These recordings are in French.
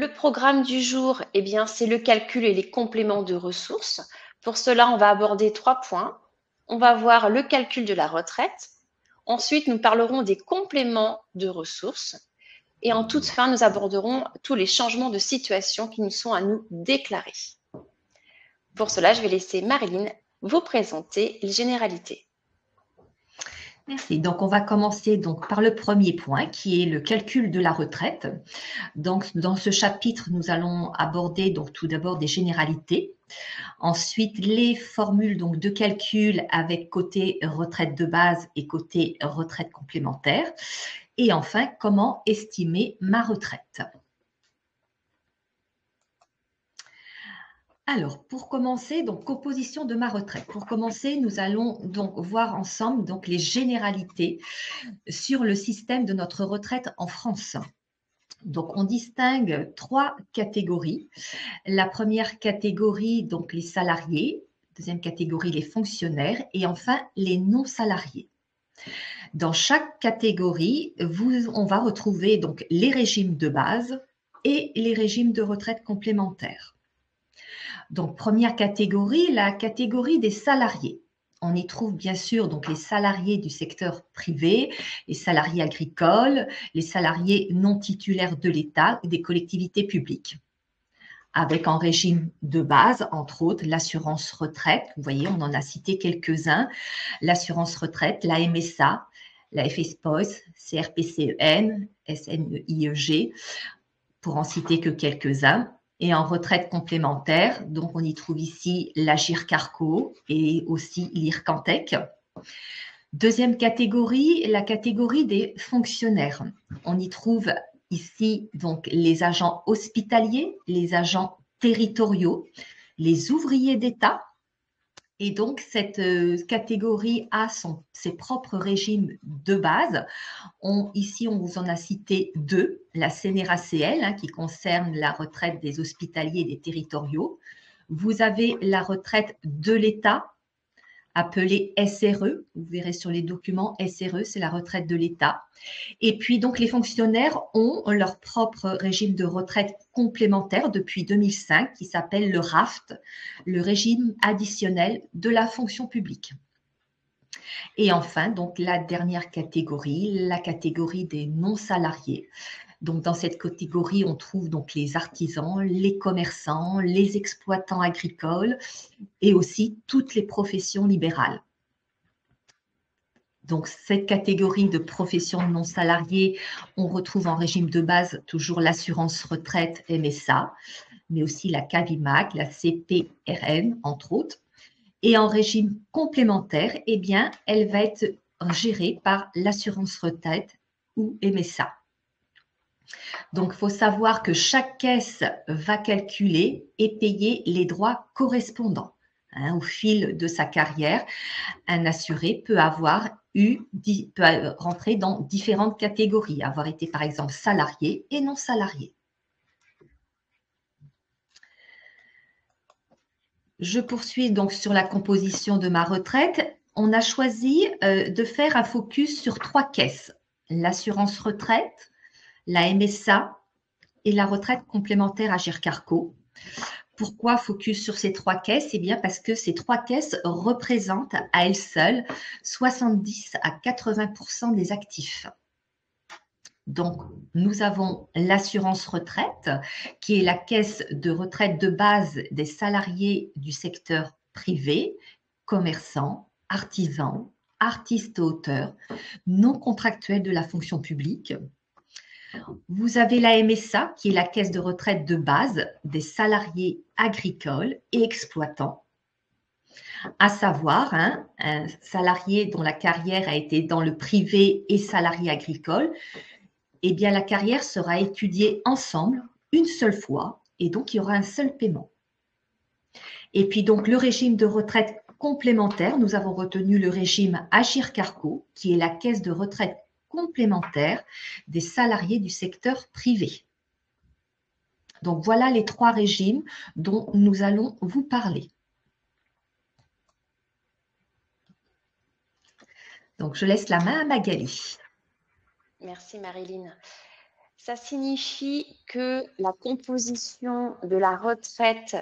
Le programme du jour, eh bien, c'est le calcul et les compléments de ressources. Pour cela, on va aborder 3 points. On va voir le calcul de la retraite. Ensuite, nous parlerons des compléments de ressources. Et en toute fin, nous aborderons tous les changements de situation qui nous sont à nous déclarer. Pour cela, je vais laisser Marilyn vous présenter les généralités. Merci. Donc, on va commencer donc par le premier point qui est le calcul de la retraite. Donc, dans ce chapitre, nous allons aborder donc tout d'abord des généralités. Ensuite, les formules donc de calcul avec côté retraite de base et côté retraite complémentaire. Et enfin, comment estimer ma retraite. Alors, pour commencer, donc composition de ma retraite. Pour commencer, nous allons donc voir ensemble donc les généralités sur le système de notre retraite en France. Donc, on distingue 3 catégories. La première catégorie, donc les salariés. Deuxième catégorie, les fonctionnaires. Et enfin, les non-salariés. Dans chaque catégorie, on va retrouver donc les régimes de base et les régimes de retraite complémentaires. Donc, première catégorie, la catégorie des salariés. On y trouve bien sûr donc les salariés du secteur privé, les salariés agricoles, les salariés non titulaires de l'État et des collectivités publiques. Avec en régime de base, entre autres, l'assurance retraite. Vous voyez, on en a cité quelques-uns. L'assurance retraite, la MSA, la FSPOS, CRPCEN, SNIEG, pour en citer que quelques-uns. Et en retraite complémentaire, donc on y trouve ici l'Agirc-Arrco et aussi l'IRCANTEC. Deuxième catégorie, la catégorie des fonctionnaires. On y trouve ici donc les agents hospitaliers, les agents territoriaux, les ouvriers d'État. Et donc, cette catégorie a ses propres régimes de base. Ici, on vous en a cité 2. La CNRACL, qui concerne la retraite des hospitaliers et des territoriaux. Vous avez la retraite de l'État, appelée SRE. Vous verrez sur les documents, SRE, c'est la retraite de l'État. Et puis, donc, les fonctionnaires ont leur propre régime de retraite complémentaire depuis 2005 qui s'appelle le RAFT, le régime additionnel de la fonction publique. Et enfin, donc, la dernière catégorie, la catégorie des non-salariés. Donc, dans cette catégorie, on trouve donc les artisans, les commerçants, les exploitants agricoles et aussi toutes les professions libérales. Donc, cette catégorie de professions non salariées, on retrouve en régime de base toujours l'assurance retraite MSA, mais aussi la CAVIMAC, la CPRN, entre autres. Et en régime complémentaire, eh bien, elle va être gérée par l'assurance retraite ou MSA. Donc, il faut savoir que chaque caisse va calculer et payer les droits correspondants. Au fil de sa carrière, un assuré peut rentrer dans différentes catégories, avoir été par exemple salarié et non salarié. Je poursuis donc sur la composition de ma retraite. On a choisi de faire un focus sur 3 caisses. L'assurance retraite, la MSA et la retraite complémentaire Agirc-Arrco. Pourquoi focus sur ces 3 caisses? Eh bien, parce que ces 3 caisses représentent à elles seules 70 à 80% des actifs. Donc, nous avons l'assurance retraite, qui est la caisse de retraite de base des salariés du secteur privé, commerçants, artisans, artistes-auteurs, non contractuels de la fonction publique. Vous avez la MSA, qui est la caisse de retraite de base des salariés agricoles et exploitants. À savoir, un salarié dont la carrière a été dans le privé et salarié agricole, eh bien, la carrière sera étudiée ensemble une seule fois et donc il y aura un seul paiement. Et puis donc le régime de retraite complémentaire, nous avons retenu le régime Agirc-Arrco, qui est la caisse de retraite complémentaire des salariés du secteur privé. Donc voilà les 3 régimes dont nous allons vous parler. Donc je laisse la main à Magali. Merci Marilyn. Ça signifie que la composition de la retraite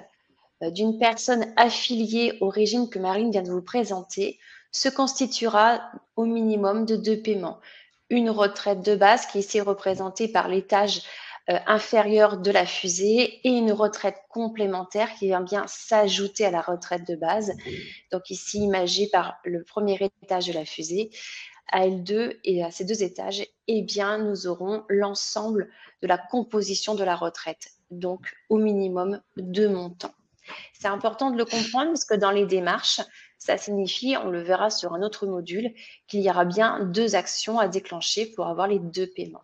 d'une personne affiliée au régime que Marine vient de vous présenter se constituera au minimum de 2 paiements. Une retraite de base qui est ici représentée par l'étage inférieur de la fusée et une retraite complémentaire qui vient bien s'ajouter à la retraite de base. Donc ici imagée par le premier étage de la fusée. À L2 et à ces 2 étages, eh bien, nous aurons l'ensemble de la composition de la retraite, donc au minimum 2 montants. C'est important de le comprendre parce que dans les démarches, ça signifie, on le verra sur un autre module, qu'il y aura bien 2 actions à déclencher pour avoir les 2 paiements.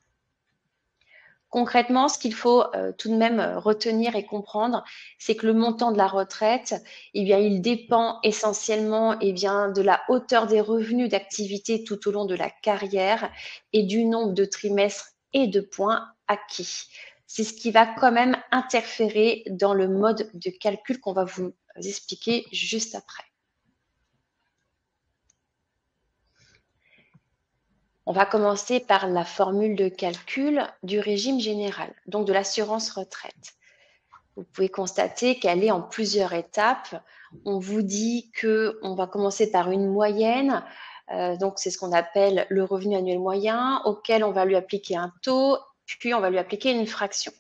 Concrètement, ce qu'il faut tout de même retenir et comprendre, c'est que le montant de la retraite, eh bien, il dépend essentiellement de la hauteur des revenus d'activité tout au long de la carrière et du nombre de trimestres et de points acquis. C'est ce qui va quand même interférer dans le mode de calcul qu'on va vous expliquer juste après. On va commencer par la formule de calcul du régime général, donc de l'assurance retraite. Vous pouvez constater qu'elle est en plusieurs étapes. On vous dit qu'on va commencer par une moyenne, donc c'est ce qu'on appelle le revenu annuel moyen, auquel on va lui appliquer un taux, puis on va lui appliquer une fraction.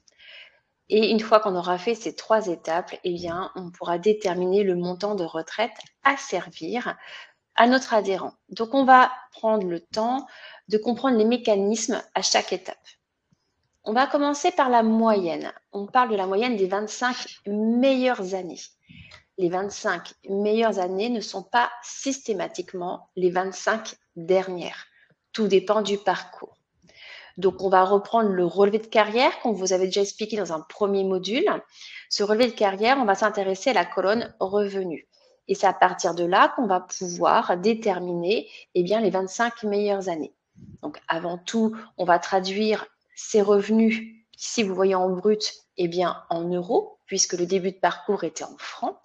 Et une fois qu'on aura fait ces 3 étapes, eh bien, on pourra déterminer le montant de retraite à servir à notre adhérent. Donc, on va prendre le temps de comprendre les mécanismes à chaque étape. On va commencer par la moyenne. On parle de la moyenne des 25 meilleures années. Les 25 meilleures années ne sont pas systématiquement les 25 dernières. Tout dépend du parcours. Donc, on va reprendre le relevé de carrière qu'on vous avait déjà expliqué dans un premier module. Ce relevé de carrière, on va s'intéresser à la colonne revenus. Et c'est à partir de là qu'on va pouvoir déterminer les 25 meilleures années. Donc, avant tout, on va traduire ces revenus, si vous voyez en brut, en euros, puisque le début de parcours était en francs.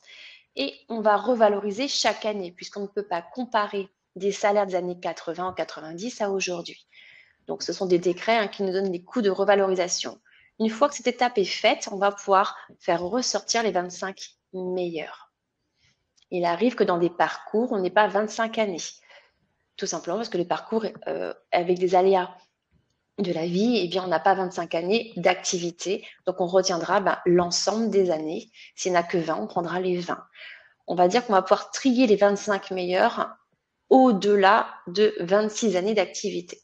Et on va revaloriser chaque année, puisqu'on ne peut pas comparer des salaires des années 80 ou 90 à aujourd'hui. Donc, ce sont des décrets qui nous donnent les coûts de revalorisation. Une fois que cette étape est faite, on va pouvoir faire ressortir les 25 meilleurs. Il arrive que dans des parcours, on n'ait pas 25 années. Tout simplement parce que les parcours, avec des aléas de la vie, on n'a pas 25 années d'activité. Donc, on retiendra l'ensemble des années. S'il n'y en a que 20, on prendra les 20. On va dire qu'on va pouvoir trier les 25 meilleurs au-delà de 26 années d'activité.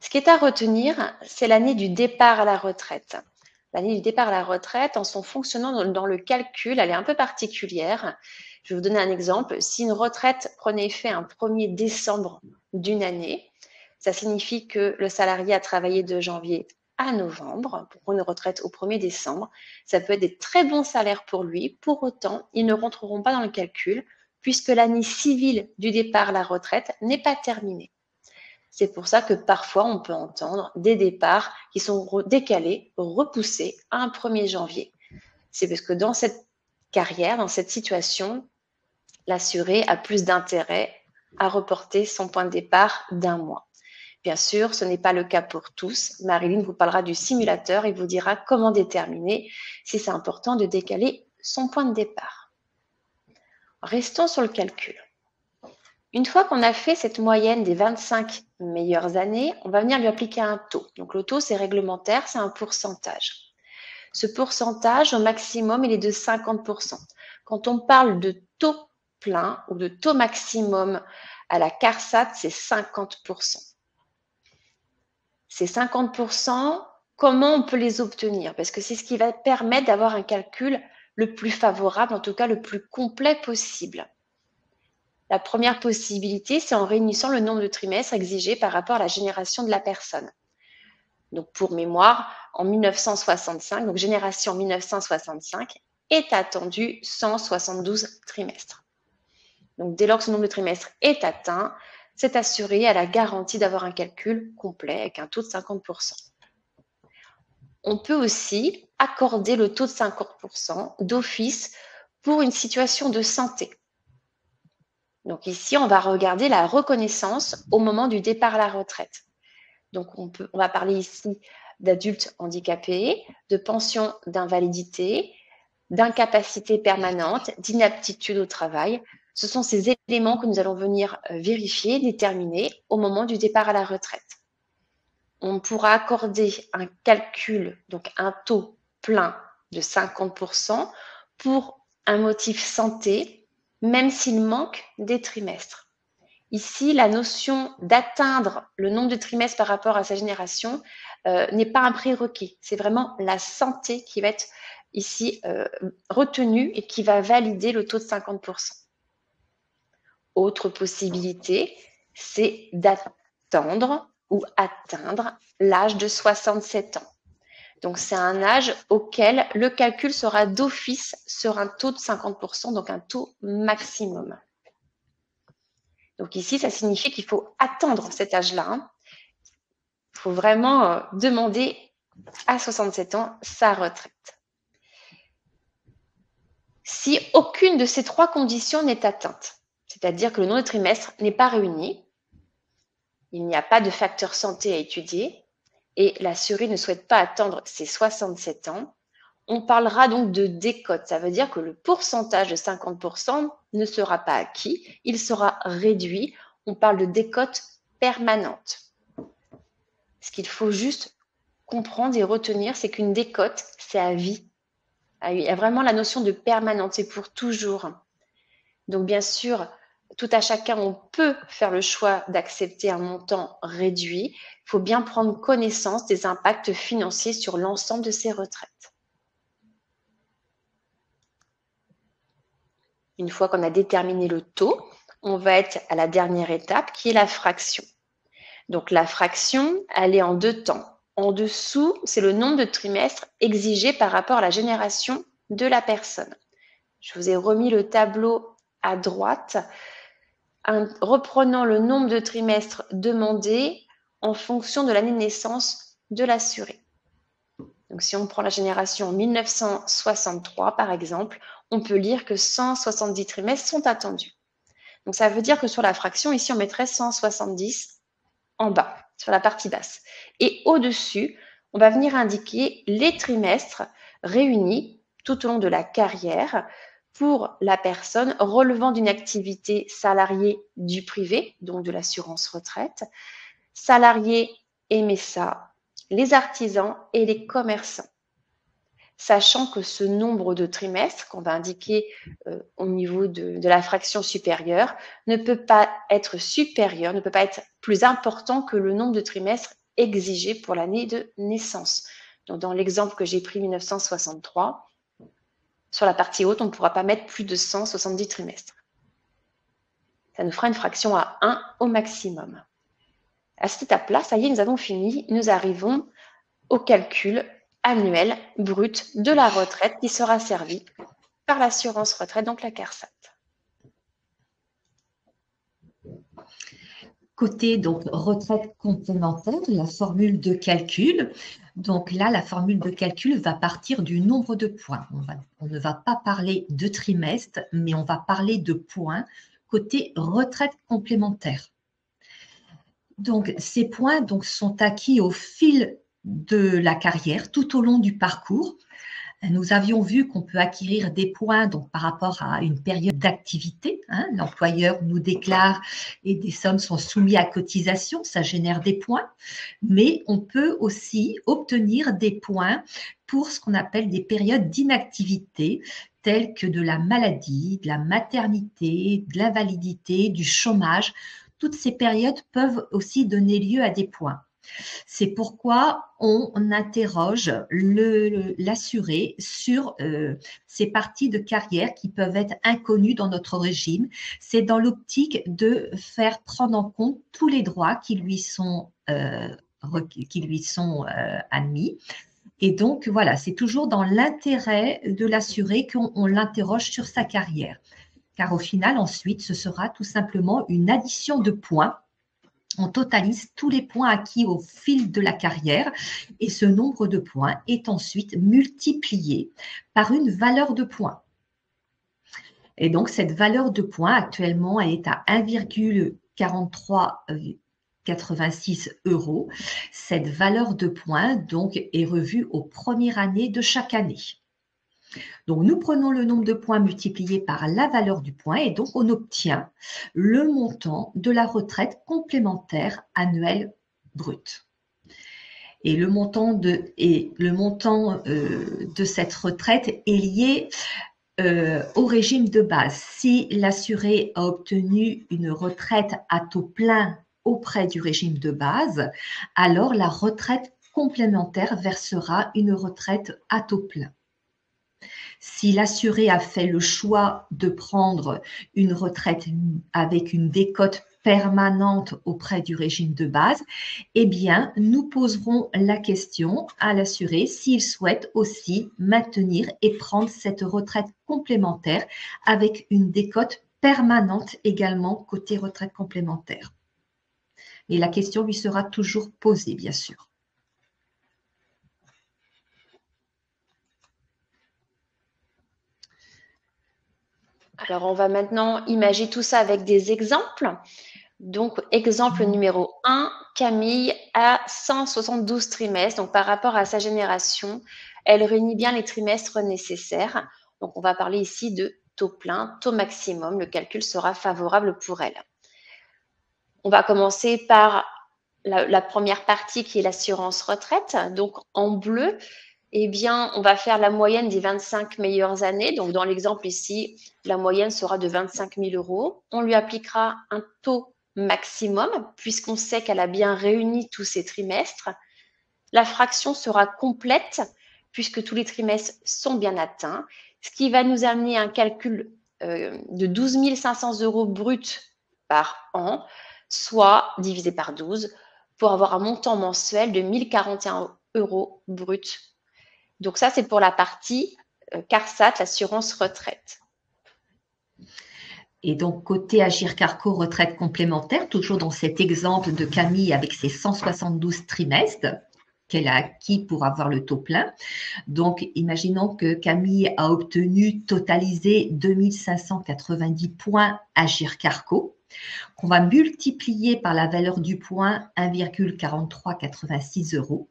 Ce qui est à retenir, c'est l'année du départ à la retraite. L'année du départ à la retraite, en son fonctionnement dans le calcul, elle est un peu particulière. Je vais vous donner un exemple. Si une retraite prenait effet un 1er décembre d'une année, ça signifie que le salarié a travaillé de janvier à novembre pour une retraite au 1er décembre. Ça peut être des très bons salaires pour lui. Pour autant, ils ne rentreront pas dans le calcul puisque l'année civile du départ à la retraite n'est pas terminée. C'est pour ça que parfois, on peut entendre des départs qui sont décalés, repoussés à un 1er janvier. C'est parce que dans cette carrière, dans cette situation, l'assuré a plus d'intérêt à reporter son point de départ d'1 mois. Bien sûr, ce n'est pas le cas pour tous. Marilyn vous parlera du simulateur et vous dira comment déterminer si c'est important de décaler son point de départ. Restons sur le calcul. Une fois qu'on a fait cette moyenne des 25 meilleures années, on va venir lui appliquer un taux. Donc le taux, c'est réglementaire, c'est un pourcentage. Ce pourcentage, au maximum, il est de 50%. Quand on parle de taux plein ou de taux maximum à la CARSAT, c'est 50%. Ces 50%, comment on peut les obtenir? Parce que c'est ce qui va permettre d'avoir un calcul le plus favorable, en tout cas le plus complet possible. La première possibilité, c'est en réunissant le nombre de trimestres exigés par rapport à la génération de la personne. Donc, pour mémoire, en 1965, donc génération 1965, est attendu 172 trimestres. Donc, dès lors que ce nombre de trimestres est atteint, c'est assuré à la garantie d'avoir un calcul complet avec un taux de 50%. On peut aussi accorder le taux de 50% d'office pour une situation de santé. Donc ici, on va regarder la reconnaissance au moment du départ à la retraite. Donc, on va parler ici d'adultes handicapés, de pension d'invalidité, d'incapacité permanente, d'inaptitude au travail. Ce sont ces éléments que nous allons venir vérifier, déterminer au moment du départ à la retraite. On pourra accorder un calcul, donc un taux plein de 50% pour un motif santé, même s'il manque des trimestres. Ici, la notion d'atteindre le nombre de trimestres par rapport à sa génération n'est pas un prérequis. C'est vraiment la santé qui va être ici retenue et qui va valider le taux de 50%. Autre possibilité, c'est d'attendre ou atteindre l'âge de 67 ans. Donc, c'est un âge auquel le calcul sera d'office sur un taux de 50%, donc un taux maximum. Donc ici, ça signifie qu'il faut attendre cet âge-là. Il faut vraiment demander à 67 ans sa retraite. Si aucune de ces trois conditions n'est atteinte, c'est-à-dire que le nombre de trimestres n'est pas réuni, il n'y a pas de facteur santé à étudier et l'assuré ne souhaite pas attendre ses 67 ans, on parlera donc de décote. Ça veut dire que le pourcentage de 50% ne sera pas acquis, il sera réduit. On parle de décote permanente. Ce qu'il faut juste comprendre et retenir, c'est qu'une décote, c'est à vie. Il y a vraiment la notion de permanente, c'est pour toujours. Donc bien sûr, tout à chacun, on peut faire le choix d'accepter un montant réduit. Il faut bien prendre connaissance des impacts financiers sur l'ensemble de ces retraites. Une fois qu'on a déterminé le taux, on va être à la dernière étape qui est la fraction. Donc la fraction, elle est en deux temps. En dessous, c'est le nombre de trimestres exigé par rapport à la génération de la personne. Je vous ai remis le tableau à droite, reprenant le nombre de trimestres demandés en fonction de l'année de naissance de l'assuré. Donc si on prend la génération 1963 par exemple, on peut lire que 170 trimestres sont attendus. Donc ça veut dire que sur la fraction, ici on mettrait 170 en bas, sur la partie basse. Et au-dessus, on va venir indiquer les trimestres réunis tout au long de la carrière pour la personne relevant d'une activité salariée du privé, donc de l'assurance retraite, salariés MSA, les artisans et les commerçants. Sachant que ce nombre de trimestres qu'on va indiquer au niveau de la fraction supérieure ne peut pas être supérieur, ne peut pas être plus important que le nombre de trimestres exigé pour l'année de naissance. Donc, dans l'exemple que j'ai pris 1963, sur la partie haute, on ne pourra pas mettre plus de 170 trimestres. Ça nous fera une fraction à 1 au maximum. À cette étape-là, ça y est, nous avons fini. Nous arrivons au calcul annuel brut de la retraite qui sera servi par l'assurance retraite, donc la CARSAT. Côté donc retraite complémentaire, la formule de calcul. Donc là, la formule de calcul va partir du nombre de points. On ne va pas parler de trimestre, mais on va parler de points côté retraite complémentaire. Donc ces points sont acquis au fil de la carrière, tout au long du parcours. Nous avions vu qu'on peut acquérir des points par rapport à une période d'activité. L'employeur nous déclare et des sommes sont soumises à cotisation, ça génère des points. Mais on peut aussi obtenir des points pour ce qu'on appelle des périodes d'inactivité, telles que de la maladie, de la maternité, de l'invalidité, du chômage. Toutes ces périodes peuvent aussi donner lieu à des points. C'est pourquoi on interroge l'assuré sur ces parties de carrière qui peuvent être inconnues dans notre régime. C'est dans l'optique de faire prendre en compte tous les droits qui lui sont admis. Et donc, voilà, c'est toujours dans l'intérêt de l'assuré qu'on l'interroge sur sa carrière. Car au final, ensuite, ce sera tout simplement une addition de points. On totalise tous les points acquis au fil de la carrière et ce nombre de points est ensuite multiplié par une valeur de points. Et donc, cette valeur de points, actuellement, elle est à 1,43 €. Cette valeur de points donc est revue aux premières années de chaque année. Donc, nous prenons le nombre de points multiplié par la valeur du point et donc on obtient le montant de la retraite complémentaire annuelle brute. Et le montant de cette retraite est lié au régime de base. Si l'assuré a obtenu une retraite à taux plein auprès du régime de base, alors la retraite complémentaire versera une retraite à taux plein. Si l'assuré a fait le choix de prendre une retraite avec une décote permanente auprès du régime de base, eh bien, nous poserons la question à l'assuré s'il souhaite aussi maintenir et prendre cette retraite complémentaire avec une décote permanente également côté retraite complémentaire. Et la question lui sera toujours posée, bien sûr. Alors, on va maintenant imaginer tout ça avec des exemples. Donc, exemple numéro 1, Camille a 172 trimestres. Donc, par rapport à sa génération, elle réunit bien les trimestres nécessaires. Donc, on va parler ici de taux plein, taux maximum. Le calcul sera favorable pour elle. On va commencer par la première partie qui est l'assurance retraite. Donc, en bleu, eh bien, on va faire la moyenne des 25 meilleures années. Donc, dans l'exemple ici, la moyenne sera de 25 000 €. On lui appliquera un taux maximum puisqu'on sait qu'elle a bien réuni tous ses trimestres. La fraction sera complète puisque tous les trimestres sont bien atteints, ce qui va nous amener à un calcul de 12 500 € bruts par an, soit divisé par 12, pour avoir un montant mensuel de 1 041 € bruts. Donc ça, c'est pour la partie CARSAT, l'assurance retraite. Et donc, côté Agir Carco retraite complémentaire, toujours dans cet exemple de Camille avec ses 172 trimestres qu'elle a acquis pour avoir le taux plein. Donc, imaginons que Camille a obtenu totalisé 2590 points Agir Carco, qu'on va multiplier par la valeur du point 1,4386 €.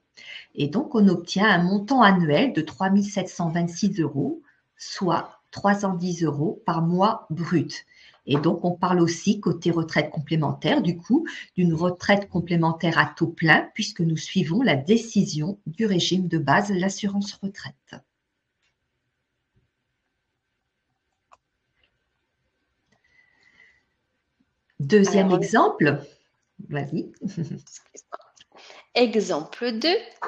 Et donc, on obtient un montant annuel de 3 726 €, soit 310 € par mois brut. Et donc, on parle aussi, côté retraite complémentaire, du coup, d'une retraite complémentaire à taux plein, puisque nous suivons la décision du régime de base, l'assurance retraite. Deuxième exemple, vas-y. Exemple 2,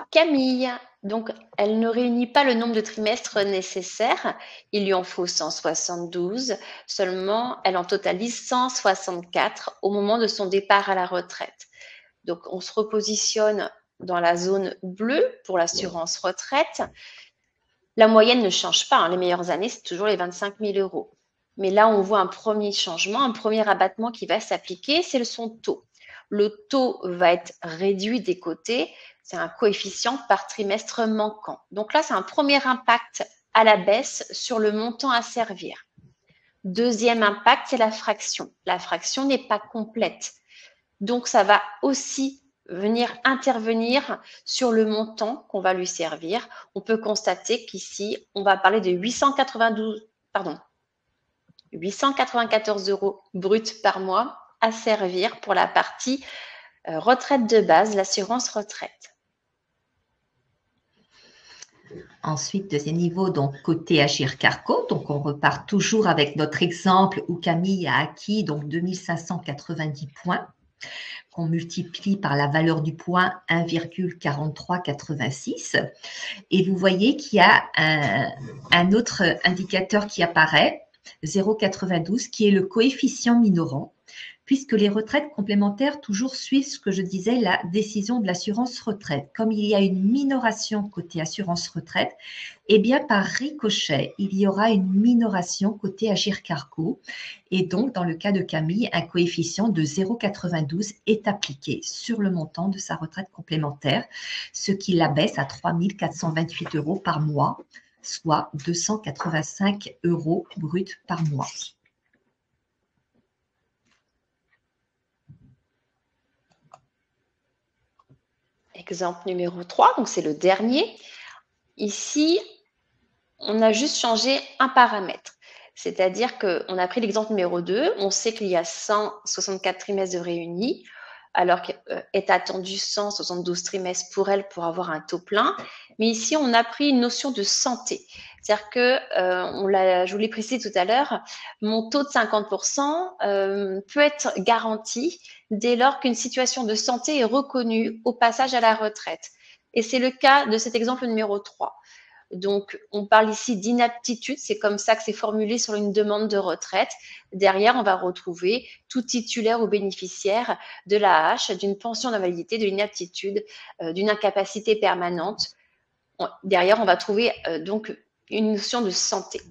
Camille. Donc, elle ne réunit pas le nombre de trimestres nécessaires. Il lui en faut 172. Seulement, elle en totalise 164 au moment de son départ à la retraite. Donc, on se repositionne dans la zone bleue pour l'assurance retraite. La moyenne ne change pas. Les meilleures années, c'est toujours les 25 000 €. Mais là, on voit un premier changement, un premier abattement qui va s'appliquer, c'est son taux. Le taux va être réduit des côtés. C'est un coefficient par trimestre manquant. Donc là, c'est un premier impact à la baisse sur le montant à servir. Deuxième impact, c'est la fraction. La fraction n'est pas complète. Donc, ça va aussi venir intervenir sur le montant qu'on va lui servir. On peut constater qu'ici, on va parler de 894 € bruts par mois à servir pour la partie retraite de base, l'assurance retraite. Ensuite, deuxième niveau, donc côté Agir Carco, donc on repart toujours avec notre exemple où Camille a acquis donc 2590 points qu'on multiplie par la valeur du point 1,4386. Et vous voyez qu'il y a un autre indicateur qui apparaît, 0,92, qui est le coefficient minorant, puisque les retraites complémentaires toujours suivent ce que je disais, la décision de l'assurance retraite. Comme il y a une minoration côté assurance retraite, eh bien par ricochet, il y aura une minoration côté Agir Carco. Et donc, dans le cas de Camille, un coefficient de 0,92 est appliqué sur le montant de sa retraite complémentaire, ce qui l'abaisse à 3 428 € par mois, soit 285 € bruts par mois. exemple numéro 3, donc c'est le dernier. Ici, on a juste changé un paramètre. C'est-à-dire qu'on a pris l'exemple numéro 2, on sait qu'il y a 164 trimestres de réunis, alors qu'est attendu 172 trimestres pour elle pour avoir un taux plein. Mais ici, on a pris une notion de santé. C'est-à-dire que, je vous l'ai précisé tout à l'heure, mon taux de 50% peut être garanti dès lors qu'une situation de santé est reconnue au passage à la retraite. Et c'est le cas de cet exemple numéro 3. Donc, on parle ici d'inaptitude, c'est comme ça que c'est formulé sur une demande de retraite. Derrière, on va retrouver tout titulaire ou bénéficiaire de l'AAH, d'une pension d'invalidité, de l'inaptitude, d'une incapacité permanente. Derrière, on va trouver donc une notion de santé.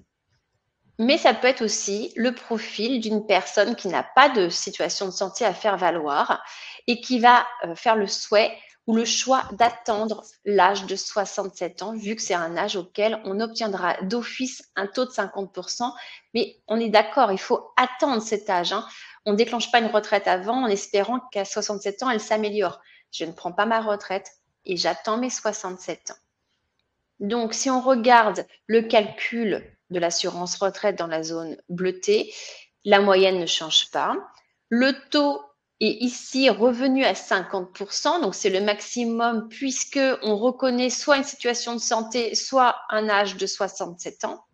Mais ça peut être aussi le profil d'une personne qui n'a pas de situation de santé à faire valoir et qui va faire le souhait ou le choix d'attendre l'âge de 67 ans, vu que c'est un âge auquel on obtiendra d'office un taux de 50%. Mais on est d'accord, il faut attendre cet âge. On ne déclenche pas une retraite avant en espérant qu'à 67 ans, elle s'améliore. Je ne prends pas ma retraite et j'attends mes 67 ans. Donc, si on regarde le calcul de l'assurance retraite dans la zone bleutée, la moyenne ne change pas. Le taux est ici revenu à 50%, donc c'est le maximum puisque on reconnaît soit une situation de santé, soit un âge de 67 ans.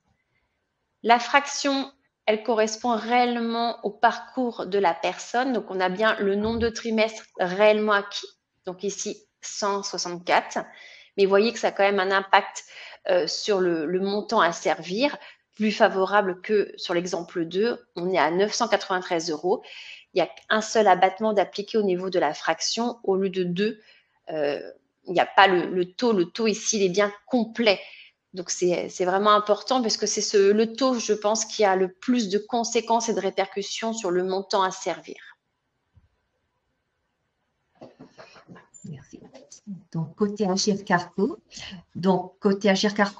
La fraction, elle correspond réellement au parcours de la personne, donc on a bien le nombre de trimestres réellement acquis, donc ici 164. Mais vous voyez que ça a quand même un impact sur le montant à servir, plus favorable que sur l'exemple 2. On est à 993 €. Il y a un seul abattement d'appliquer au niveau de la fraction au lieu de 2. Il n'y a pas le taux. Le taux ici, il est bien complet. Donc, c'est vraiment important parce que c'est le taux, je pense, qui a le plus de conséquences et de répercussions sur le montant à servir. Merci. Donc, côté Agir Carco,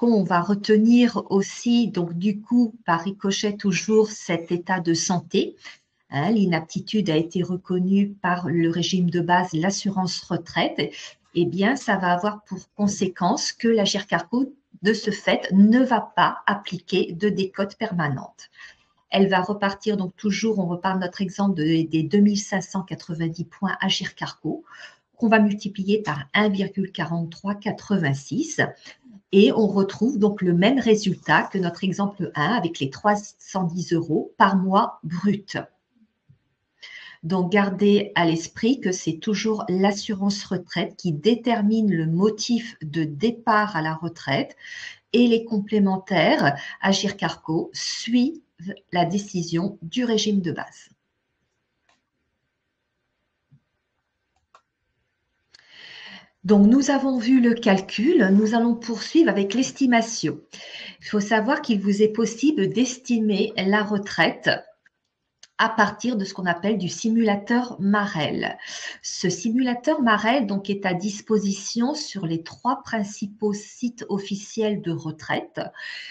on va retenir aussi, donc du coup, par ricochet, toujours cet état de santé. L'inaptitude a été reconnue par le régime de base, l'assurance retraite. Eh bien, ça va avoir pour conséquence que l'Agir Carco, de ce fait, ne va pas appliquer de décote permanente. Elle va repartir, donc toujours, on repart de notre exemple des 2590 points Agir Carco, qu'on va multiplier par 1,4386 et on retrouve donc le même résultat que notre exemple 1 avec les 310 € par mois brut. Donc, gardez à l'esprit que c'est toujours l'assurance retraite qui détermine le motif de départ à la retraite et les complémentaires Agir Carco suivent la décision du régime de base. Donc, nous avons vu le calcul, nous allons poursuivre avec l'estimation. Il faut savoir qu'il vous est possible d'estimer la retraite à partir de ce qu'on appelle du simulateur Marel. Ce simulateur Marel donc, est à disposition sur les 3 principaux sites officiels de retraite,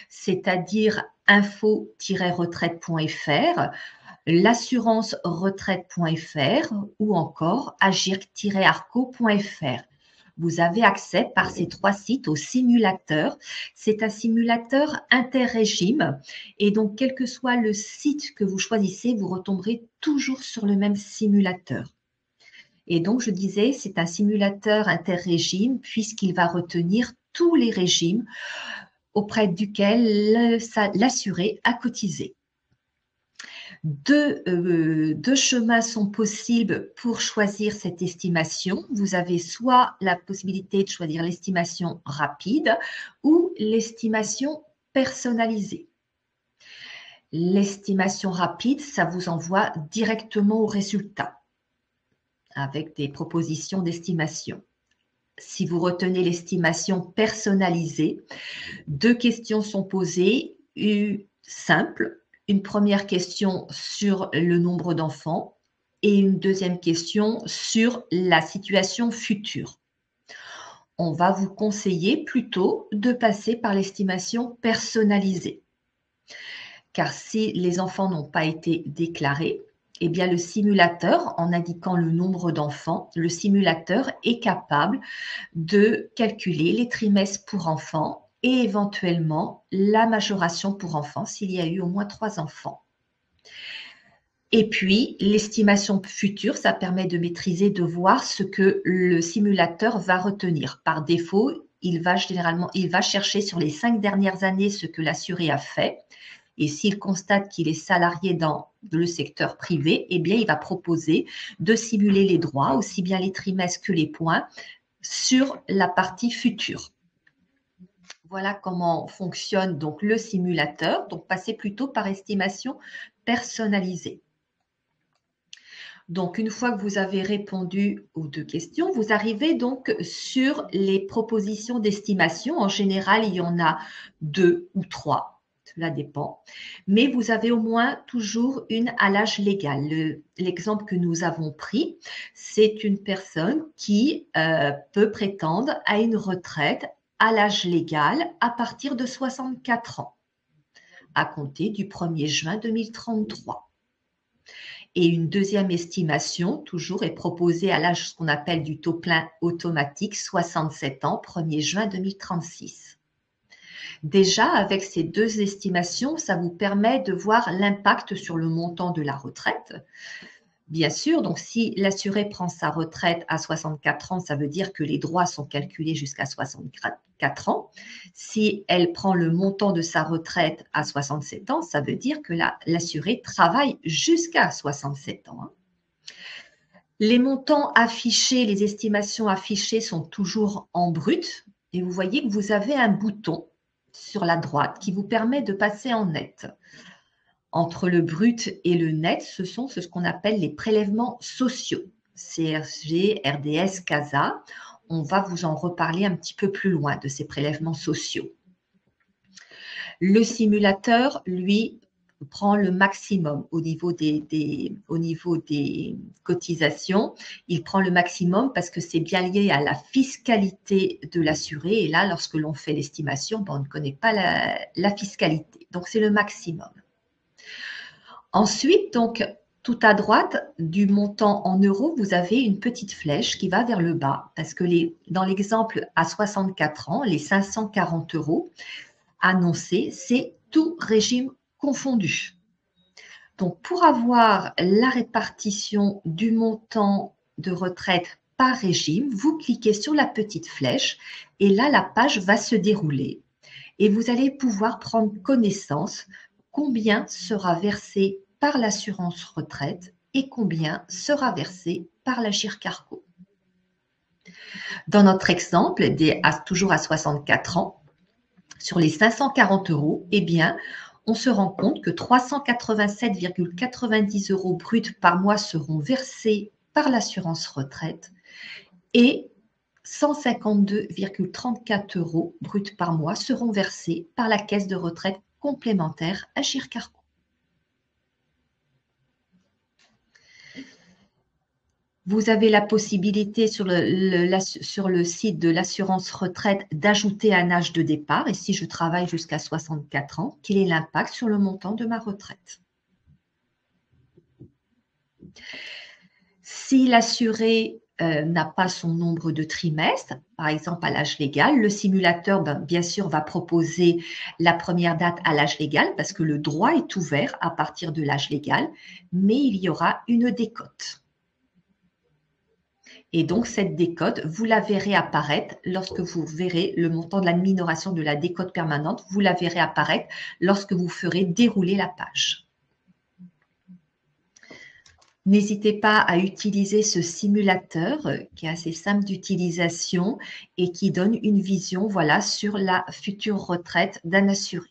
c'est-à-dire info-retraite.fr, l'assurance-retraite.fr ou encore agir-arco.fr. Vous avez accès par ces 3 sites au simulateur. C'est un simulateur interrégime et donc quel que soit le site que vous choisissez, vous retomberez toujours sur le même simulateur. Et donc je disais, c'est un simulateur interrégime puisqu'il va retenir tous les régimes auprès duquel l'assuré a cotisé. Deux chemins sont possibles pour choisir cette estimation. Vous avez soit la possibilité de choisir l'estimation rapide ou l'estimation personnalisée. L'estimation rapide, ça vous envoie directement au résultat avec des propositions d'estimation. Si vous retenez l'estimation personnalisée, 2 questions sont posées, simples. Une première question sur le nombre d'enfants et une deuxième question sur la situation future. On va vous conseiller plutôt de passer par l'estimation personnalisée. Car si les enfants n'ont pas été déclarés, eh bien, le simulateur, en indiquant le nombre d'enfants, le simulateur est capable de calculer les trimestres pour enfants et éventuellement la majoration pour enfants s'il y a eu au moins 3 enfants. Et puis, l'estimation future, ça permet de maîtriser, de voir ce que le simulateur va retenir. Par défaut, il va chercher sur les 5 dernières années ce que l'assuré a fait. Et s'il constate qu'il est salarié dans le secteur privé, eh bien, il va proposer de simuler les droits, aussi bien les trimestres que les points, sur la partie future. Voilà comment fonctionne donc le simulateur. Donc, passez plutôt par estimation personnalisée. Donc, une fois que vous avez répondu aux 2 questions, vous arrivez donc sur les propositions d'estimation. En général, il y en a 2 ou 3, cela dépend. Mais vous avez au moins toujours une à l'âge légal. L'exemple que nous avons pris, c'est une personne qui peut prétendre à une retraite à l'âge légal à partir de 64 ans, à compter du 1er juin 2033. Et une deuxième estimation, toujours, est proposée à l'âge qu'on appelle du taux plein automatique, 67 ans, 1er juin 2036. Déjà, avec ces 2 estimations, ça vous permet de voir l'impact sur le montant de la retraite. Bien sûr, donc si l'assuré prend sa retraite à 64 ans, ça veut dire que les droits sont calculés jusqu'à 64 ans. Si elle prend le montant de sa retraite à 67 ans, ça veut dire que l'assuré travaille jusqu'à 67 ans. Les montants affichés, les estimations affichées sont toujours en brut. Et vous voyez que vous avez un bouton sur la droite qui vous permet de passer en net. Entre le brut et le net, ce sont ce qu'on appelle les prélèvements sociaux, CSG, RDS, CASA. On va vous en reparler un petit peu plus loin de ces prélèvements sociaux. Le simulateur, lui, prend le maximum au niveau des cotisations. Il prend le maximum parce que c'est bien lié à la fiscalité de l'assuré. Et là, lorsque l'on fait l'estimation, on ne connaît pas la fiscalité. Donc, c'est le maximum. Ensuite, donc, tout à droite du montant en euros, vous avez une petite flèche qui va vers le bas parce que dans l'exemple à 64 ans, les 540 € annoncés, c'est tout régime confondu. Donc, pour avoir la répartition du montant de retraite par régime, vous cliquez sur la petite flèche et là, la page va se dérouler et vous allez pouvoir prendre connaissance combien sera versé par l'assurance retraite et combien sera versé par l'Agirc Arrco. Dans notre exemple, toujours à 64 ans, sur les 540 €, eh bien, on se rend compte que 387,90 € bruts par mois seront versés par l'assurance retraite et 152,34 € bruts par mois seront versés par la caisse de retraite complémentaire Agirc Arrco. Vous avez la possibilité sur le site de l'assurance retraite d'ajouter un âge de départ. Et si je travaille jusqu'à 64 ans, quel est l'impact sur le montant de ma retraite? Si l'assuré n'a pas son nombre de trimestres, par exemple à l'âge légal, le simulateur, bien sûr, va proposer la première date à l'âge légal parce que le droit est ouvert à partir de l'âge légal, mais il y aura une décote. Et donc, cette décote, vous la verrez apparaître lorsque vous verrez le montant de la minoration de la décote permanente, vous la verrez apparaître lorsque vous ferez dérouler la page. N'hésitez pas à utiliser ce simulateur qui est assez simple d'utilisation et qui donne une vision, voilà, sur la future retraite d'un assuré.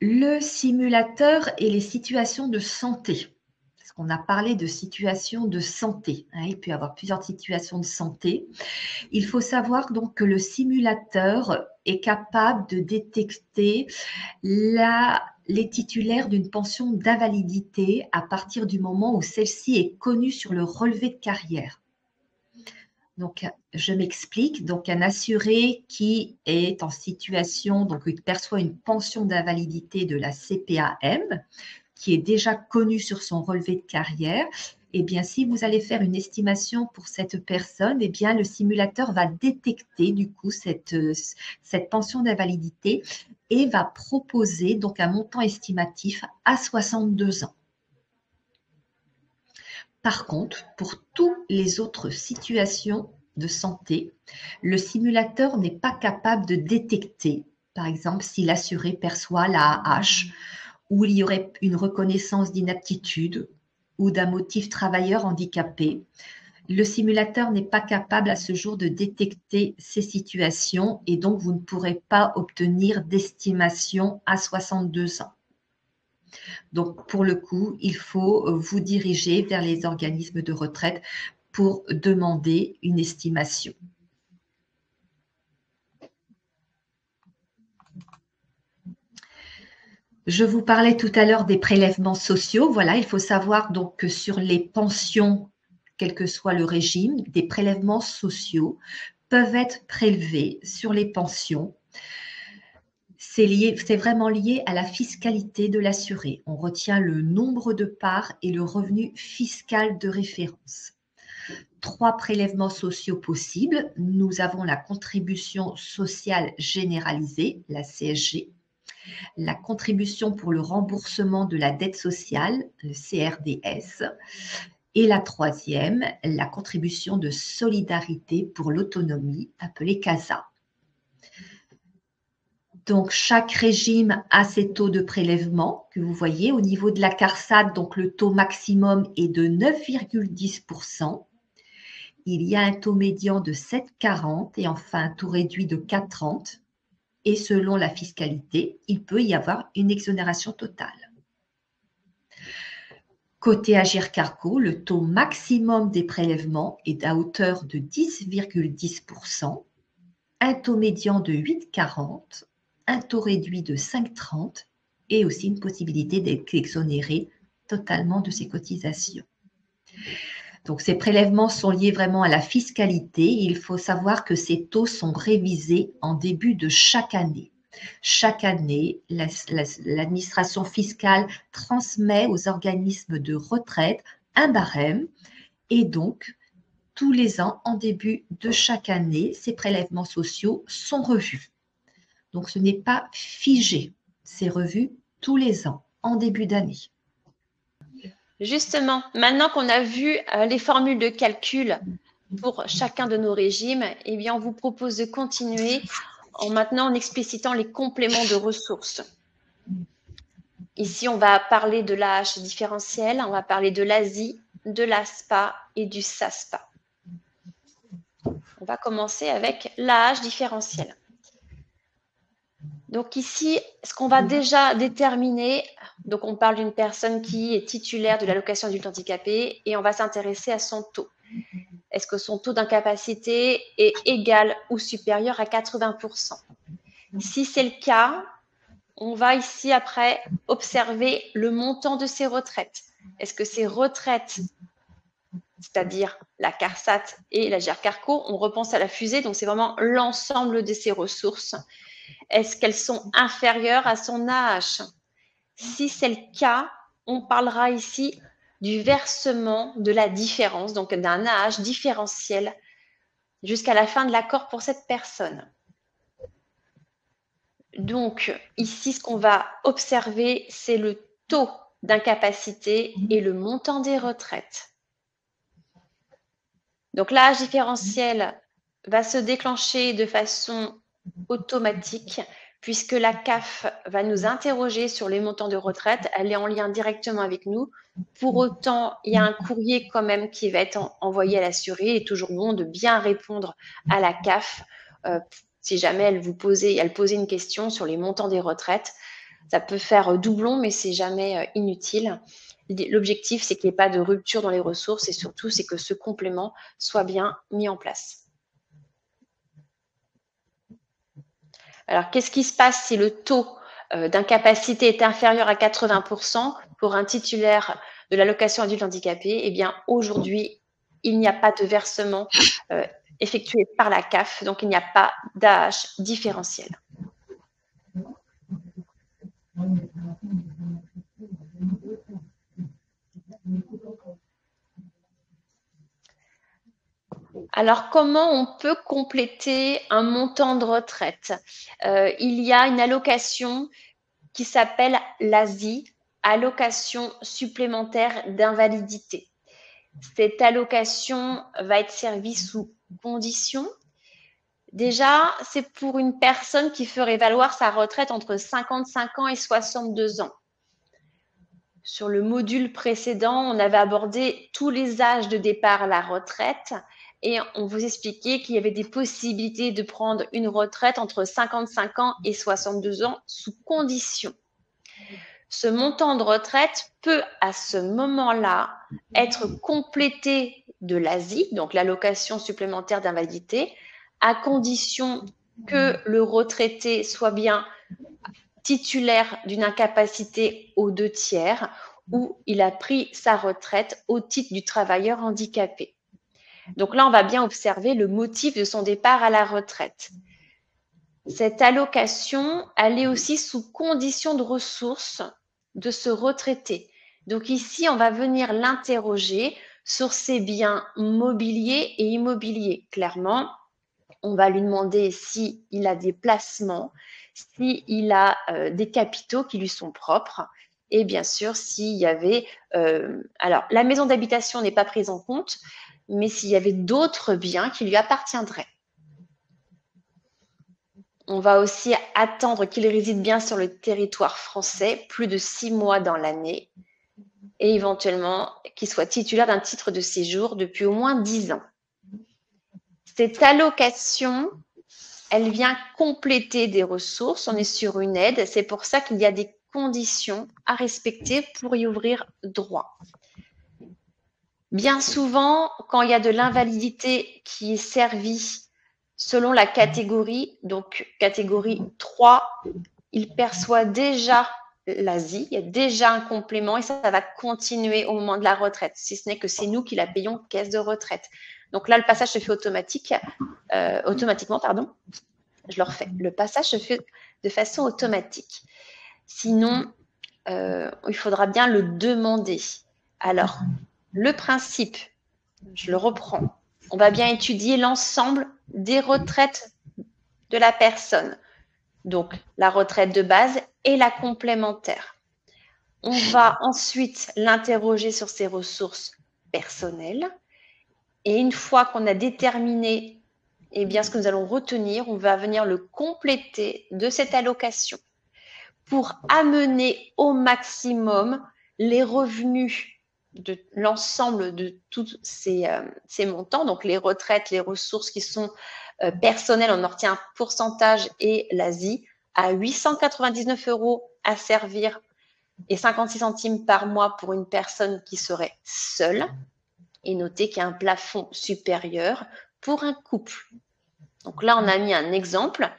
Le simulateur et les situations de santé. Parce qu'on a parlé de situations de santé. Il peut y avoir plusieurs situations de santé. Il faut savoir donc que le simulateur est capable de détecter les titulaires d'une pension d'invalidité à partir du moment où celle-ci est connue sur le relevé de carrière. Donc, je m'explique. Donc, un assuré qui est en situation, donc il perçoit une pension d'invalidité de la CPAM, qui est déjà connue sur son relevé de carrière. Eh bien, si vous allez faire une estimation pour cette personne, eh bien, le simulateur va détecter du coup cette pension d'invalidité et va proposer donc un montant estimatif à 62 ans. Par contre, pour toutes les autres situations de santé, le simulateur n'est pas capable de détecter, par exemple, si l'assuré perçoit la AAH, ou il y aurait une reconnaissance d'inaptitude ou d'un motif travailleur handicapé. Le simulateur n'est pas capable à ce jour de détecter ces situations et donc vous ne pourrez pas obtenir d'estimation à 62 ans. Donc, pour le coup, il faut vous diriger vers les organismes de retraite pour demander une estimation. Je vous parlais tout à l'heure des prélèvements sociaux. Voilà, il faut savoir donc que sur les pensions, quel que soit le régime, des prélèvements sociaux peuvent être prélevés sur les pensions. C'est vraiment lié à la fiscalité de l'assuré. On retient le nombre de parts et le revenu fiscal de référence. 3 prélèvements sociaux possibles. Nous avons la contribution sociale généralisée, la CSG, la contribution pour le remboursement de la dette sociale, le CRDS, et la troisième, la contribution de solidarité pour l'autonomie, appelée CASA. Donc, chaque régime a ses taux de prélèvement que vous voyez. Au niveau de la CARSAT, donc le taux maximum est de 9,10%. Il y a un taux médian de 7,40 et enfin un taux réduit de 4,30. Et selon la fiscalité, il peut y avoir une exonération totale. Côté Agirc Arrco, le taux maximum des prélèvements est à hauteur de 10,10%, un taux médian de 8,40, un taux réduit de 5,30 et aussi une possibilité d'être exonéré totalement de ses cotisations. Donc, ces prélèvements sont liés vraiment à la fiscalité. Il faut savoir que ces taux sont révisés en début de chaque année. Chaque année, l'administration fiscale transmet aux organismes de retraite un barème et donc, tous les ans, en début de chaque année, ces prélèvements sociaux sont revus. Donc, ce n'est pas figé, c'est revu tous les ans, en début d'année. Justement, maintenant qu'on a vu les formules de calcul pour chacun de nos régimes, eh bien, on vous propose de continuer en explicitant les compléments de ressources. Ici, on va parler de l'AH différentiel, on va parler de l'ASI, de l'ASPA et du SASPA. On va commencer avec l'AH différentiel. Donc ici, ce qu'on va déjà déterminer, donc on parle d'une personne qui est titulaire de l'allocation adulte handicapé et on va s'intéresser à son taux. Est-ce que son taux d'incapacité est égal ou supérieur à 80%? Si c'est le cas, on va ici après observer le montant de ses retraites. Est-ce que ces retraites, c'est-à-dire la CARSAT et l'Agirc Arrco, on repense à la fusée, donc c'est vraiment l'ensemble de ses ressources. Est-ce qu'elles sont inférieures à son AH? Si c'est le cas, on parlera ici du versement de la différence, donc d'un AH différentiel jusqu'à la fin de l'accord pour cette personne. Donc ici, ce qu'on va observer, c'est le taux d'incapacité et le montant des retraites. Donc l'AH différentiel va se déclencher de façon automatique puisque la CAF va nous interroger sur les montants de retraite. Elle est en lien directement avec nous. Pour autant, il y a un courrier quand même qui va être envoyé à l'assuré. Il est toujours bon de bien répondre à la CAF si jamais elle posait une question sur les montants des retraites. Ça peut faire doublon, mais c'est jamais inutile. L'objectif, c'est qu'il n'y ait pas de rupture dans les ressources et surtout, c'est que ce complément soit bien mis en place. Alors, qu'est-ce qui se passe si le taux d'incapacité est inférieur à 80% pour un titulaire de l'allocation adulte handicapé? Eh bien, aujourd'hui, il n'y a pas de versement effectué par la CAF, donc il n'y a pas d'AH différentiel. Alors, comment on peut compléter un montant de retraite? Il y a une allocation qui s'appelle l'ASI, allocation supplémentaire d'invalidité. Cette allocation va être servie sous conditions. Déjà, c'est pour une personne qui ferait valoir sa retraite entre 55 ans et 62 ans. Sur le module précédent, on avait abordé tous les âges de départ à la retraite et on vous expliquait qu'il y avait des possibilités de prendre une retraite entre 55 ans et 62 ans sous condition. Ce montant de retraite peut à ce moment-là être complété de l'ASI, donc l'allocation supplémentaire d'invalidité, à condition que le retraité soit bien titulaire d'une incapacité aux 2/3 ou il a pris sa retraite au titre du travailleur handicapé. Donc là, on va bien observer le motif de son départ à la retraite. Cette allocation, elle est aussi sous condition de ressources de ce retraité. Donc ici, on va venir l'interroger sur ses biens mobiliers et immobiliers. Clairement, on va lui demander s'il a des placements, s'il a des capitaux qui lui sont propres et bien sûr s'il y avait… alors, la maison d'habitation n'est pas prise en compte, mais s'il y avait d'autres biens qui lui appartiendraient. On va aussi attendre qu'il réside bien sur le territoire français, plus de 6 mois dans l'année, et éventuellement qu'il soit titulaire d'un titre de séjour depuis au moins 10 ans. Cette allocation, elle vient compléter des ressources, on est sur une aide, c'est pour ça qu'il y a des conditions à respecter pour y ouvrir droit. Bien souvent, quand il y a de l'invalidité qui est servie selon la catégorie, donc catégorie 3, il perçoit déjà l'ASI, il y a déjà un complément et ça va continuer au moment de la retraite, si ce n'est que c'est nous qui la payons caisse de retraite. Donc là, le passage se fait automatiquement. Je le refais. Le passage se fait de façon automatique. Sinon, il faudra bien le demander. Alors, le principe, je le reprends. On va bien étudier l'ensemble des retraites de la personne. Donc, la retraite de base et la complémentaire. On va ensuite l'interroger sur ses ressources personnelles. Et une fois qu'on a déterminé ce que nous allons retenir, on va venir le compléter de cette allocation pour amener au maximum les revenus de l'ensemble de tous ces montants, donc les retraites, les ressources qui sont personnelles, on en retient un pourcentage et l'ASI à 899 € à servir et 56 centimes par mois pour une personne qui serait seule. Et notez qu'il y a un plafond supérieur pour un couple. Donc là, on a mis un exemple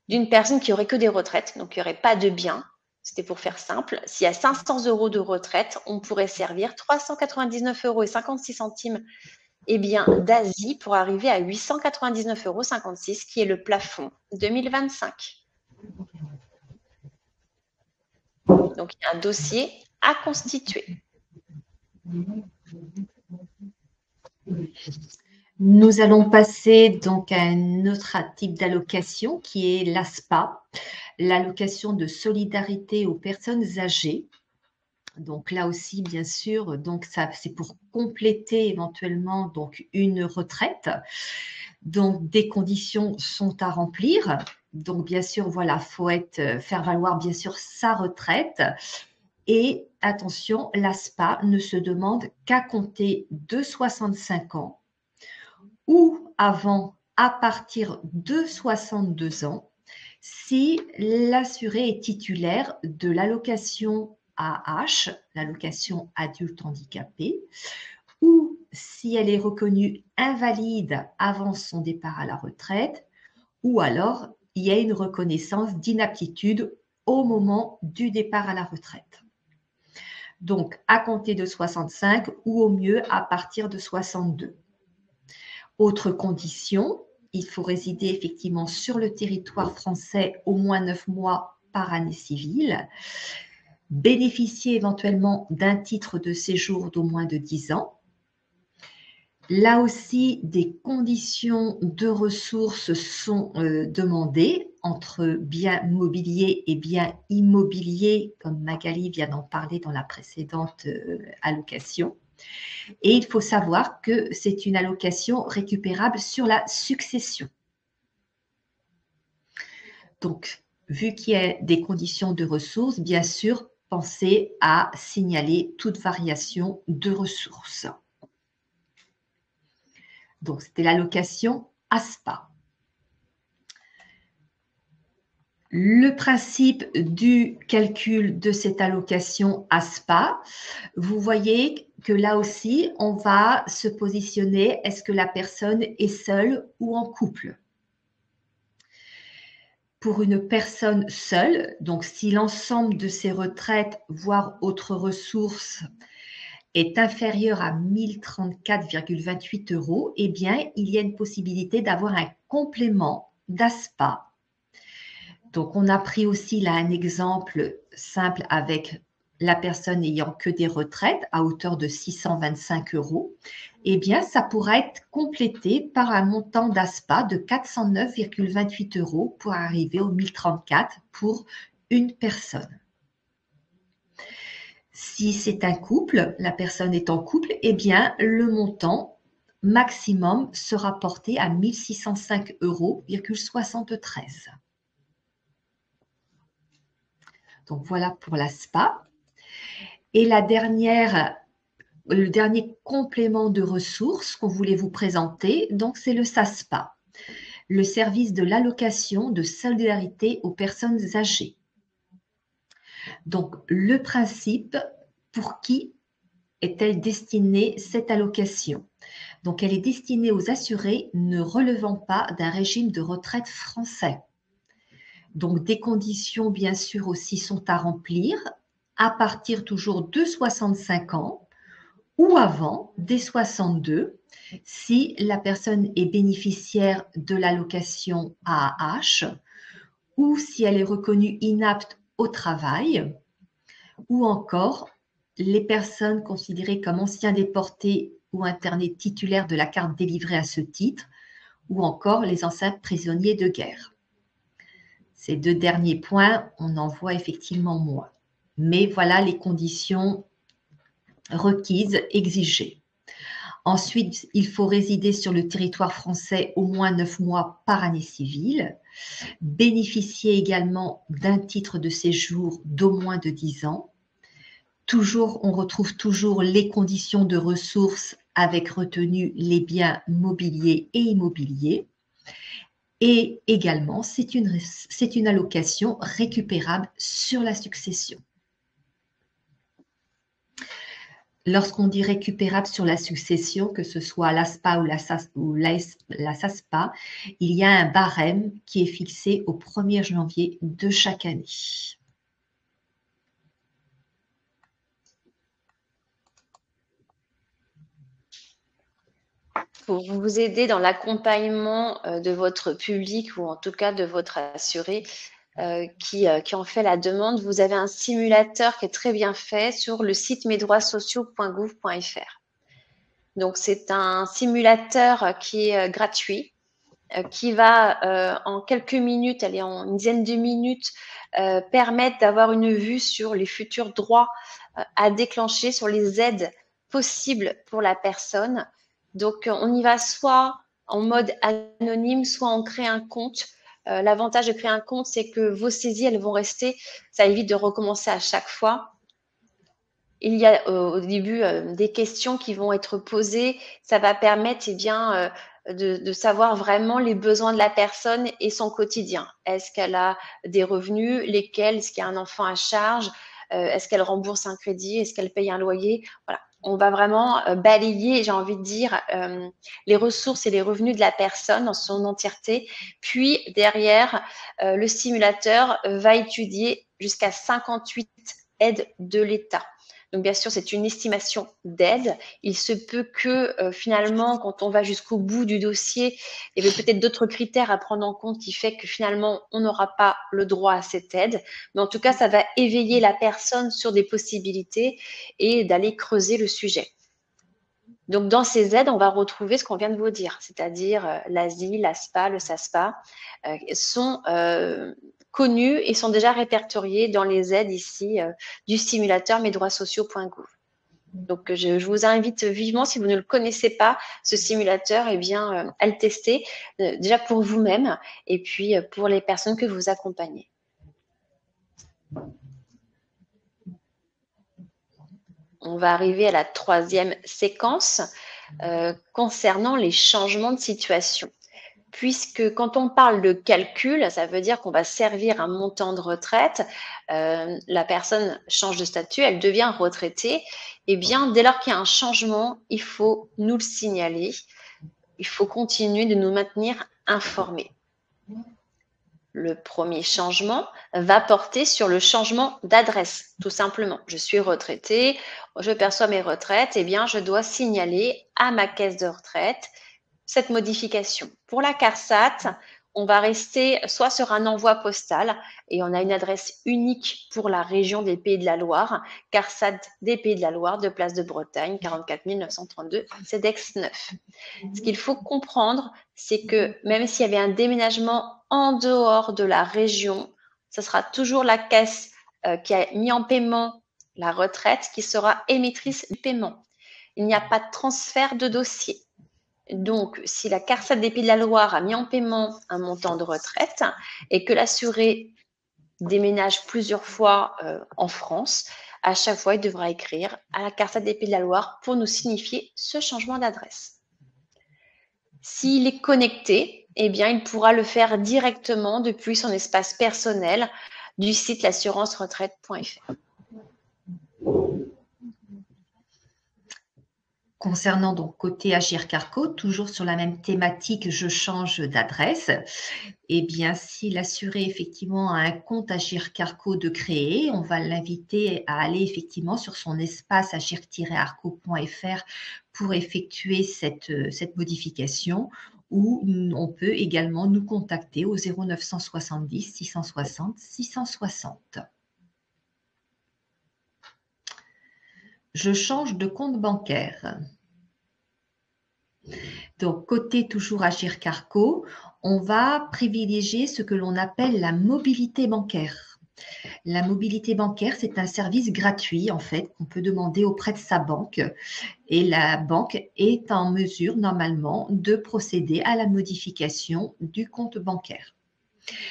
d'une personne qui n'aurait que des retraites, donc qui n'aurait pas de biens. C'était pour faire simple. S'il y a 500 € de retraite, on pourrait servir 399,56 € d'ASI pour arriver à 899,56 € qui est le plafond 2025. Donc, il y a un dossier à constituer. Nous allons passer donc à un autre type d'allocation qui est l'ASPA, l'allocation de solidarité aux personnes âgées. Donc là aussi, bien sûr, donc ça c'est pour compléter éventuellement donc une retraite. Donc des conditions sont à remplir. Donc bien sûr, voilà, faut faire valoir bien sûr sa retraite. Et attention, l'ASPA ne se demande qu'à compter de 65 ans ou avant à partir de 62 ans si l'assuré est titulaire de l'allocation AH, l'allocation adulte handicapé, ou si elle est reconnue invalide avant son départ à la retraite, ou alors il y a une reconnaissance d'inaptitude au moment du départ à la retraite. Donc, à compter de 65 ou au mieux à partir de 62. Autre condition, il faut résider effectivement sur le territoire français au moins 9 mois par année civile, bénéficier éventuellement d'un titre de séjour d'au moins de 10 ans. Là aussi, des conditions de ressources sont demandées entre biens mobiliers et biens immobiliers, comme Magali vient d'en parler dans la précédente allocation. Et il faut savoir que c'est une allocation récupérable sur la succession. Donc, vu qu'il y a des conditions de ressources, bien sûr, pensez à signaler toute variation de ressources. Donc, c'était l'allocation ASPA. Le principe du calcul de cette allocation ASPA, vous voyez que là aussi, on va se positionner, est-ce que la personne est seule ou en couple? Pour une personne seule, donc si l'ensemble de ses retraites, voire autres ressources, est inférieur à 1034,28 €, eh bien, il y a une possibilité d'avoir un complément d'ASPA. Donc, on a pris aussi là un exemple simple avec la personne n'ayant que des retraites à hauteur de 625 €. Eh bien, ça pourra être complété par un montant d'ASPA de 409,28 € pour arriver aux 1034 pour une personne. Si c'est un couple, la personne est en couple, eh bien, le montant maximum sera porté à 1605,73 €. Donc, voilà pour l'ASPA. Et le dernier complément de ressources qu'on voulait vous présenter, donc c'est le SASPA, le service de l'allocation de solidarité aux personnes âgées. Donc, le principe, pour qui est-elle destinée cette allocation? Donc, elle est destinée aux assurés ne relevant pas d'un régime de retraite français. Donc, des conditions, bien sûr, aussi sont à remplir à partir toujours de 65 ans ou avant, dès 62, si la personne est bénéficiaire de l'allocation AAH ou si elle est reconnue inapte au travail, ou encore les personnes considérées comme anciens déportés ou internés titulaires de la carte délivrée à ce titre, ou encore les anciens prisonniers de guerre. Ces deux derniers points, on en voit effectivement moins. Mais voilà les conditions requises, exigées. Ensuite, il faut résider sur le territoire français au moins 9 mois par année civile, bénéficier également d'un titre de séjour d'au moins de 10 ans. Toujours, on retrouve toujours les conditions de ressources avec retenue les biens mobiliers et immobiliers. Et également, c'est une allocation récupérable sur la succession. Lorsqu'on dit récupérable sur la succession, que ce soit l'ASPA ou la SASPA, il y a un barème qui est fixé au 1er janvier de chaque année. Pour vous aider dans l'accompagnement de votre public ou en tout cas de votre assuré qui en fait la demande, vous avez un simulateur qui est très bien fait sur le site mesdroitssociaux.gouv.fr. Donc, c'est un simulateur qui est gratuit, qui va en quelques minutes, allez, en une dizaine de minutes, permettre d'avoir une vue sur les futurs droits à déclencher, sur les aides possibles pour la personne. Donc, on y va soit en mode anonyme, soit on crée un compte. L'avantage de créer un compte, c'est que vos saisies, elles vont rester. Ça évite de recommencer à chaque fois. Il y a au début des questions qui vont être posées. Ça va permettre de savoir vraiment les besoins de la personne et son quotidien. Est-ce qu'elle a des revenus? Lesquels? Est-ce qu'il y a un enfant à charge? Est-ce qu'elle rembourse un crédit? Est-ce qu'elle paye un loyer? Voilà. On va vraiment balayer, j'ai envie de dire, les ressources et les revenus de la personne dans son entièreté. Puis derrière, le simulateur va étudier jusqu'à 58 aides de l'État. Donc, bien sûr, c'est une estimation d'aide. Il se peut que finalement, quand on va jusqu'au bout du dossier, il y avait peut-être d'autres critères à prendre en compte qui fait que finalement, on n'aura pas le droit à cette aide. Mais en tout cas, ça va éveiller la personne sur des possibilités et d'aller creuser le sujet. Donc, dans ces aides, on va retrouver ce qu'on vient de vous dire, c'est-à-dire l'ASI, l'ASPA, le SASPA, sont connus et sont déjà répertoriés dans les aides ici du simulateur mesdroitssociaux.gouv. Donc, je vous invite vivement, si vous ne le connaissez pas, ce simulateur, eh bien, à le tester, déjà pour vous-même et puis pour les personnes que vous accompagnez. On va arriver à la troisième séquence concernant les changements de situation. Puisque quand on parle de calcul, ça veut dire qu'on va servir un montant de retraite, la personne change de statut, elle devient retraitée. Eh bien, dès lors qu'il y a un changement, il faut nous le signaler. Il faut continuer de nous maintenir informés. Le premier changement va porter sur le changement d'adresse, tout simplement. Je suis retraitée, je perçois mes retraites, eh bien, je dois signaler à ma caisse de retraite cette modification. Pour la CARSAT, on va rester soit sur un envoi postal et on a une adresse unique pour la région des Pays de la Loire, CARSAT des Pays de la Loire, de Place de Bretagne, 44 932, CEDEX 9. Ce qu'il faut comprendre, c'est que même s'il y avait un déménagement en dehors de la région, ce sera toujours la caisse qui a mis en paiement la retraite qui sera émettrice du paiement. Il n'y a pas de transfert de dossier. Donc, si la CARSAT des Pays de la Loire a mis en paiement un montant de retraite et que l'assuré déménage plusieurs fois en France, à chaque fois, il devra écrire à la CARSAT des Pays de la Loire pour nous signifier ce changement d'adresse. S'il est connecté, eh bien, il pourra le faire directement depuis son espace personnel du site l'assurance-retraite.fr. Concernant donc côté Agir Carco, toujours sur la même thématique, je change d'adresse. Eh bien, si l'assuré effectivement a un compte Agir Carco de créer, on va l'inviter à aller effectivement sur son espace agir-arco.fr pour effectuer cette modification, ou on peut également nous contacter au 0970 660 660. Je change de compte bancaire. Donc, côté toujours Agir Carco, on va privilégier ce que l'on appelle la mobilité bancaire. La mobilité bancaire, c'est un service gratuit, en fait, qu'on peut demander auprès de sa banque. Et la banque est en mesure, normalement, de procéder à la modification du compte bancaire.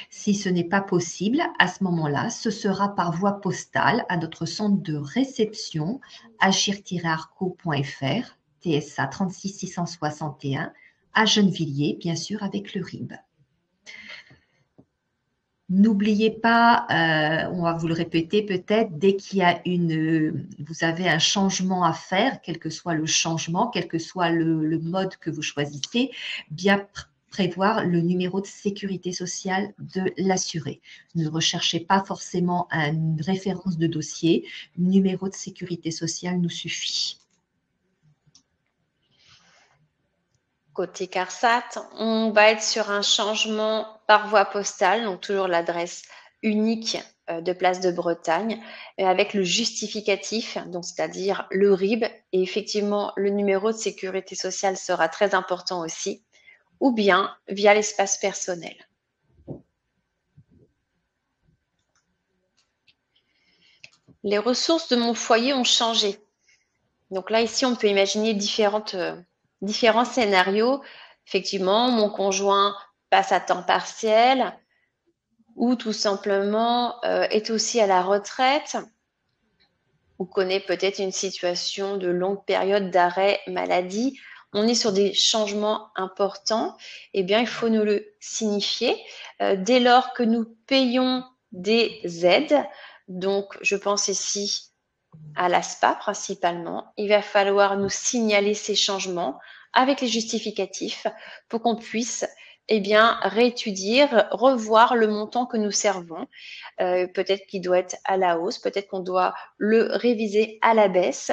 Si ce n'est pas possible, à ce moment-là, ce sera par voie postale à notre centre de réception agir-arco.fr, TSA 36 661, à Gennevilliers, bien sûr, avec le RIB. N'oubliez pas, on va vous le répéter peut-être, dès qu'il y a vous avez un changement à faire, quel que soit le changement, quel que soit le mode que vous choisissez, bien prévoir le numéro de sécurité sociale de l'assuré. Ne recherchez pas forcément une référence de dossier, numéro de sécurité sociale nous suffit. Côté CARSAT, on va être sur un changement par voie postale, donc toujours l'adresse unique de Place de Bretagne, avec le justificatif, donc c'est-à-dire le RIB, et effectivement le numéro de sécurité sociale sera très important aussi, ou bien via l'espace personnel. Les ressources de mon foyer ont changé. Donc là, ici, on peut imaginer différents scénarios. Effectivement, mon conjoint passe à temps partiel ou tout simplement est aussi à la retraite ou connaît peut-être une situation de longue période d'arrêt maladie. On est sur des changements importants, eh bien, il faut nous le signifier. Dès lors que nous payons des aides, donc je pense ici à l'ASPA principalement, il va falloir nous signaler ces changements avec les justificatifs pour qu'on puisse eh bien, réétudier, revoir le montant que nous servons. Peut-être qu'il doit être à la hausse, peut-être qu'on doit le réviser à la baisse.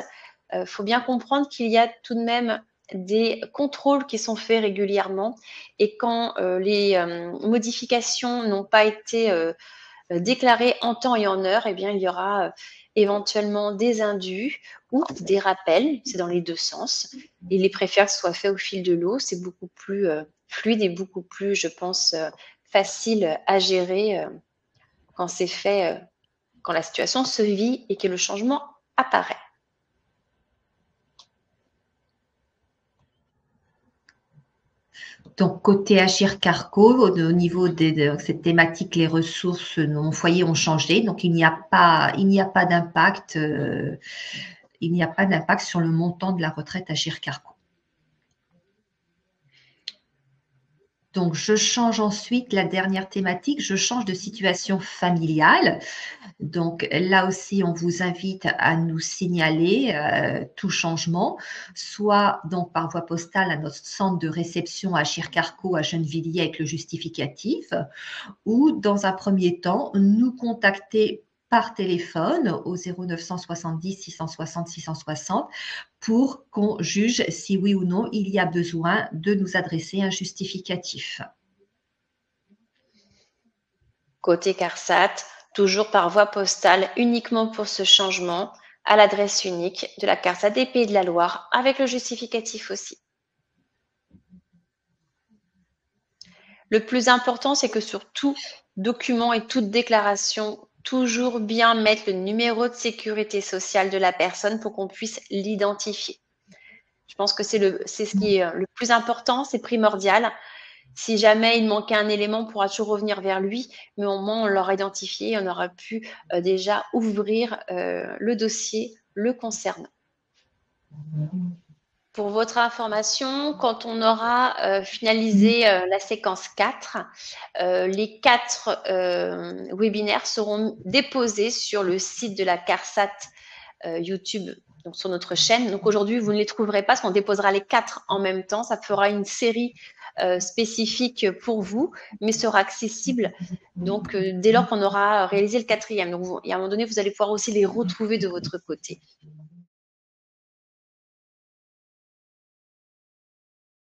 Faut bien comprendre qu'il y a tout de même des contrôles qui sont faits régulièrement et quand les modifications n'ont pas été déclarées en temps et en heure, eh bien, il y aura éventuellement des indus ou des rappels, c'est dans les deux sens. Il est préfère que ce soit fait au fil de l'eau, c'est beaucoup plus fluide et beaucoup plus, je pense, facile à gérer quand c'est fait, quand la situation se vit et que le changement apparaît. Donc, côté Agir Carco, au niveau de cette thématique, les ressources de mon foyer ont changé. Donc, il n'y a pas d'impact. Il n'y a pas d'impact sur le montant de la retraite Agir Carco. Donc, je change ensuite la dernière thématique, je change de situation familiale. Donc, là aussi, on vous invite à nous signaler tout changement, soit donc par voie postale à notre centre de réception à Agir-Carco à Gennevilliers avec le justificatif, ou dans un premier temps, nous contacter par téléphone au 0970 660 660 pour qu'on juge si oui ou non il y a besoin de nous adresser un justificatif. Côté CARSAT, toujours par voie postale, uniquement pour ce changement, à l'adresse unique de la CARSAT des Pays de la Loire, avec le justificatif aussi. Le plus important, c'est que sur tout document et toute déclaration, toujours bien mettre le numéro de sécurité sociale de la personne pour qu'on puisse l'identifier. Je pense que c'est ce qui est le plus important, c'est primordial. Si jamais il manquait un élément, on pourra toujours revenir vers lui, mais au moins on l'aura identifié et on aura pu déjà ouvrir le dossier le concernant. Pour votre information, quand on aura finalisé la séquence 4, les 4 webinaires seront déposés sur le site de la CARSAT YouTube, donc sur notre chaîne. Donc aujourd'hui, vous ne les trouverez pas parce qu'on déposera les 4 en même temps. Ça fera une série spécifique pour vous, mais sera accessible donc dès lors qu'on aura réalisé le 4e. Donc, à un moment donné, vous allez pouvoir aussi les retrouver de votre côté.